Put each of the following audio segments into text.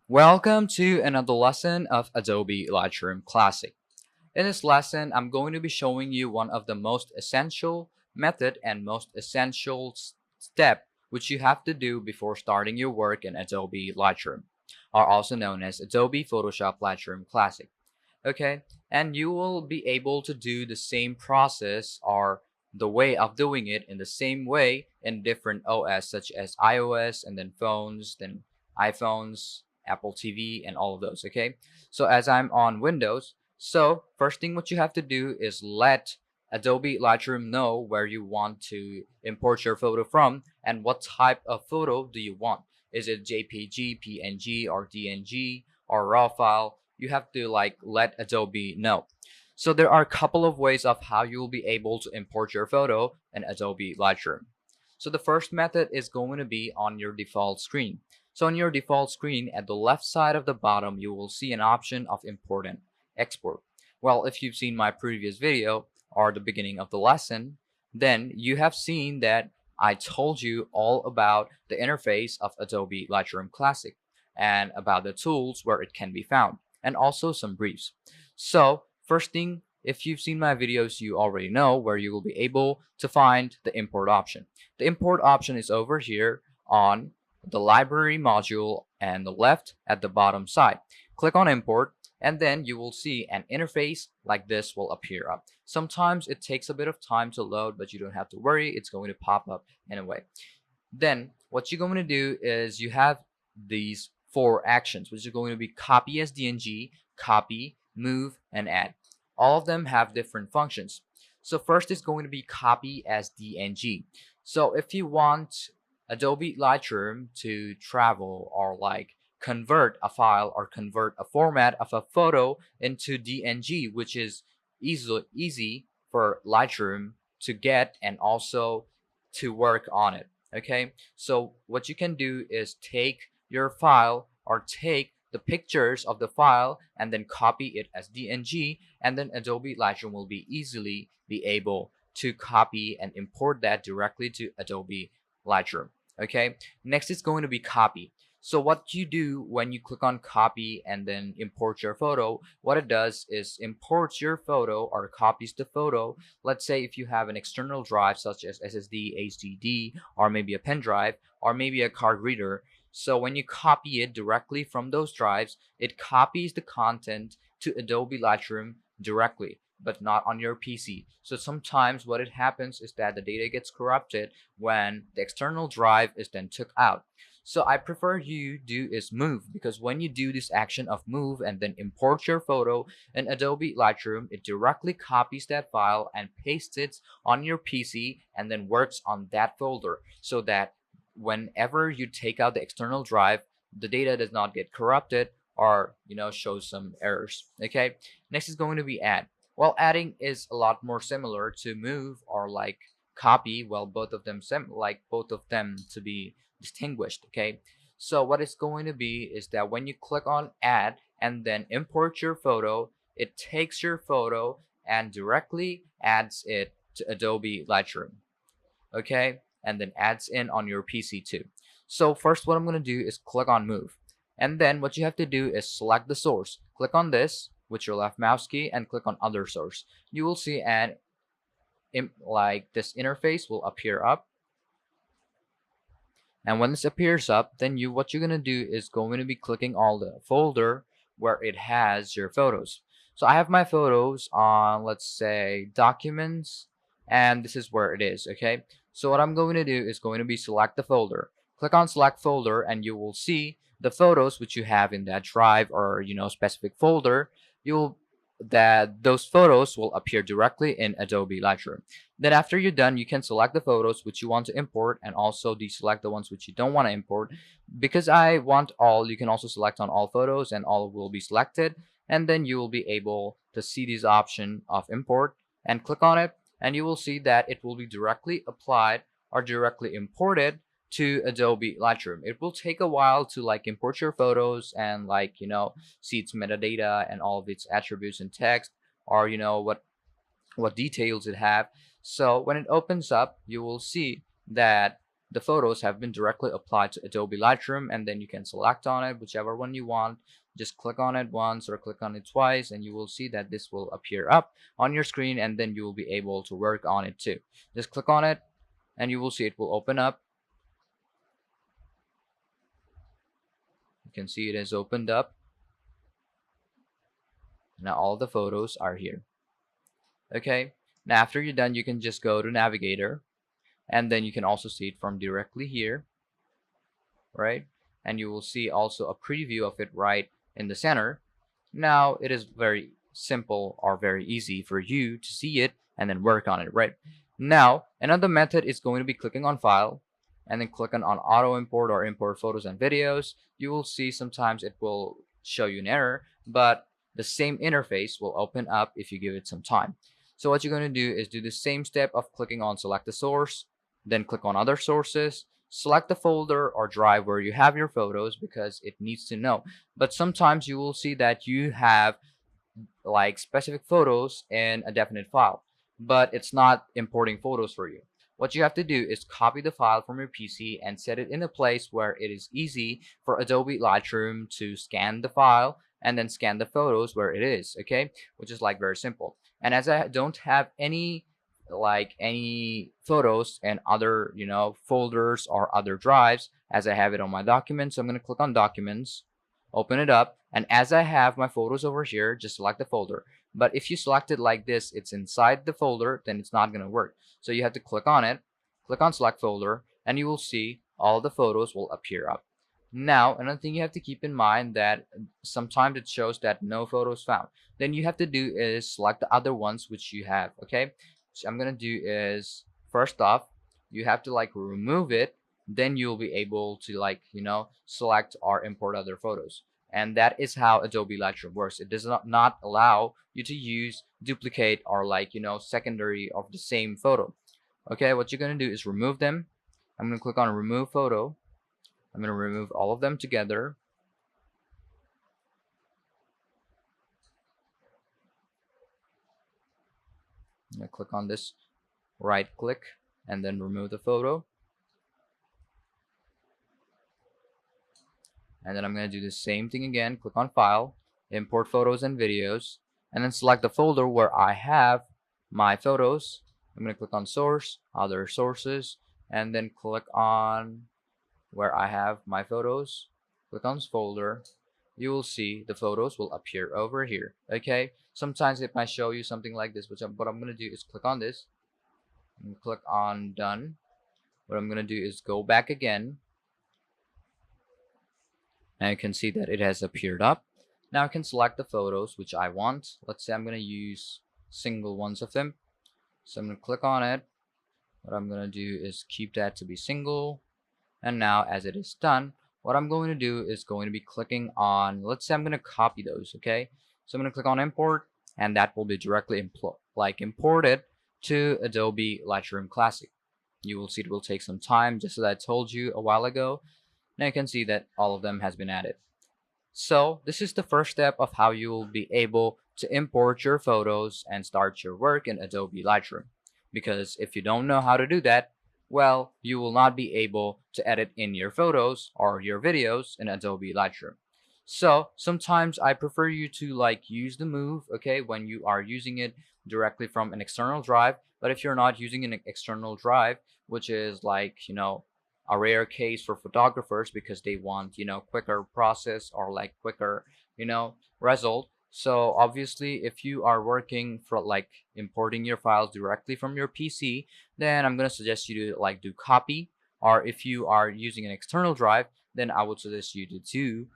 Welcome to another lesson of Adobe Lightroom Classic. In this lesson, I'm going to be showing you one of the most essential method and most essential step which you have to do before starting your work in Adobe Lightroom, or also known as Adobe Photoshop Lightroom Classic. Okay, and you will be able to do the same process or the way of doing it in the same way in different OS such as iOS and then phones, then iPhones, Apple TV, and all of those. Okay, so as I'm on Windows, so first thing what you have to do is let Adobe Lightroom know where you want to import your photo from and what type of photo do you want. Is it JPG, PNG, or DNG, or RAW file? You have to let Adobe know. So there are a couple of ways of how you will be able to import your photo in Adobe Lightroom. So the first method is going to be on your default screen. So on your default screen at the left side of the bottom, you will see an option of import and export. Well, if you've seen my previous video or the beginning of the lesson, then you have seen that I told you all about the interface of Adobe Lightroom Classic and about the tools where it can be found and also some briefs. So first thing, if you've seen my videos, you already know where you will be able to find the import option. The import option is over here on the library module and the left at the bottom side. Click on import and then you will see an interface like this will appear up. Sometimes it takes a bit of time to load, but you don't have to worry, it's going to pop up anyway. Then what you're going to do is you have these four actions, which are going to be copy as DNG, copy, move, and add. All of them have different functions. So first is going to be copy as DNG. So if you want Adobe Lightroom to travel or convert a file or convert a format of a photo into DNG, which is easy for Lightroom to get and also to work on it. Okay, so what you can do is take your file or take the pictures of the file and then copy it as DNG, and then Adobe Lightroom will be able to copy and import that directly to Adobe Lightroom. Okay, next is going to be copy. So what you do when you click on copy and then import your photo, what it does is imports your photo or copies the photo. Let's say if you have an external drive such as SSD, HDD, or maybe a pen drive, or maybe a card reader. So when you copy it directly from those drives, it copies the content to Adobe Lightroom directly, but not on your PC. So sometimes what it happens is that the data gets corrupted when the external drive is then took out. So I prefer you do is move, because when you do this action of move and then import your photo in Adobe Lightroom, it directly copies that file and pastes it on your PC and then works on that folder, so that whenever you take out the external drive, the data does not get corrupted or shows some errors. Okay, next is going to be add. Well, adding is a lot more similar to move or copy. Well, both of them to be distinguished. Okay, so what it's going to be is that when you click on add and then import your photo, it takes your photo and directly adds it to Adobe Lightroom. Okay, and then adds in on your PC too. So first what I'm going to do is click on move, and then what you have to do is select the source. Click on this with your left mouse key and click on other source. You will see an this interface will appear up, and when this appears up, then what you're gonna do is going to be clicking all the folder where it has your photos. So I have my photos on, let's say, documents, and this is where it is. Okay, so what I'm going to do is going to be select the folder. Click on select folder and you will see the photos which you have in that drive or specific folder. You'll that those photos will appear directly in Adobe Lightroom. Then after you're done, you can select the photos which you want to import and also deselect the ones which you don't want to import. Because I want all, you can also select on all photos and all will be selected. And then you will be able to see this option of import and click on it. And you will see that it will be directly applied or directly imported to Adobe Lightroom. It will take a while to import your photos and see its metadata and all of its attributes and text, or what details it have. So when it opens up, you will see that the photos have been directly applied to Adobe Lightroom, and then you can select on it whichever one you want. Just click on it once or click on it twice, and you will see that this will appear up on your screen, and then you will be able to work on it too. Just click on it and you will see it will open up. You can see it has opened up. Now all the photos are here. Okay, now after you're done, you can just go to Navigator, and then you can also see it from directly here, right? And you will see also a preview of it right in the center. Now it is very simple or very easy for you to see it and then work on it, right? Now another method is going to be clicking on File and then clicking on Auto Import or Import Photos and Videos. You will see sometimes it will show you an error, but the same interface will open up if you give it some time. So what you're going to do is do the same step of clicking on Select the Source, then click on Other Sources, select the folder or drive where you have your photos because it needs to know. But sometimes you will see that you have like specific photos in a definite file, but it's not importing photos for you. What you have to do is copy the file from your PC and set it in a place where it is easy for Adobe Lightroom to scan the file and then scan the photos where it is, okay? Which is like very simple. And as I don't have any photos and other folders or other drives as I have it on my documents, so I'm going to click on Documents, open it up, and as I have my photos over here, just select the folder. But if you select it like this, it's inside the folder, then it's not going to work. So you have to click on it, click on Select Folder, and you will see all the photos will appear up. Now another thing you have to keep in mind that sometimes it shows that no photos found. Then you have to do is select the other ones which you have, okay? So I'm gonna do is, first off, you have to remove it, then you'll be able to select or import other photos. And that is how Adobe Lightroom works. It does not allow you to use duplicate or secondary of the same photo. Okay, what you're gonna do is remove them. I'm gonna click on Remove Photo. I'm gonna remove all of them together. I'm gonna click on this, right click, and then remove the photo. And then I'm going to do the same thing again. Click on File, Import Photos and Videos, and then select the folder where I have my photos. I'm going to click on Source, Other Sources, and then click on where I have my photos. Click on Folder. You will see the photos will appear over here. Okay. Sometimes it might show you something like this, but what I'm going to do is click on this and click on Done. What I'm going to do is go back again. Now you can see that it has appeared up. Now I can select the photos which I want. Let's say I'm going to use single ones of them. So I'm going to click on it. What I'm going to do is keep that to be single. And now as it is done, what I'm going to do is going to be clicking on, let's say I'm going to copy those, okay? So I'm going to click on Import, and that will be directly imported to Adobe Lightroom Classic. You will see it will take some time, just as I told you a while ago. Now you can see that all of them has been added. So this is the first step of how you will be able to import your photos and start your work in Adobe Lightroom. Because if you don't know how to do that, well, you will not be able to edit in your photos or your videos in Adobe Lightroom. So sometimes I prefer you to use the Move, okay, when you are using it directly from an external drive. But if you're not using an external drive, which is a rare case for photographers because they want quicker process or quicker result. So obviously if you are working for importing your files directly from your PC, then I'm going to suggest you to do copy, or if you are using an external drive, then I would suggest you to do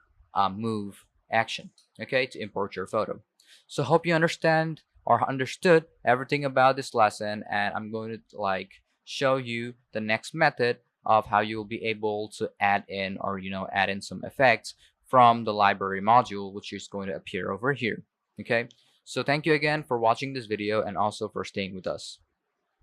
Move action, okay, to import your photo. So hope you understand or understood everything about this lesson, and I'm going to show you the next method of how you'll be able to add in or add in some effects from the library module, which is going to appear over here. Okay, so thank you again for watching this video and also for staying with us.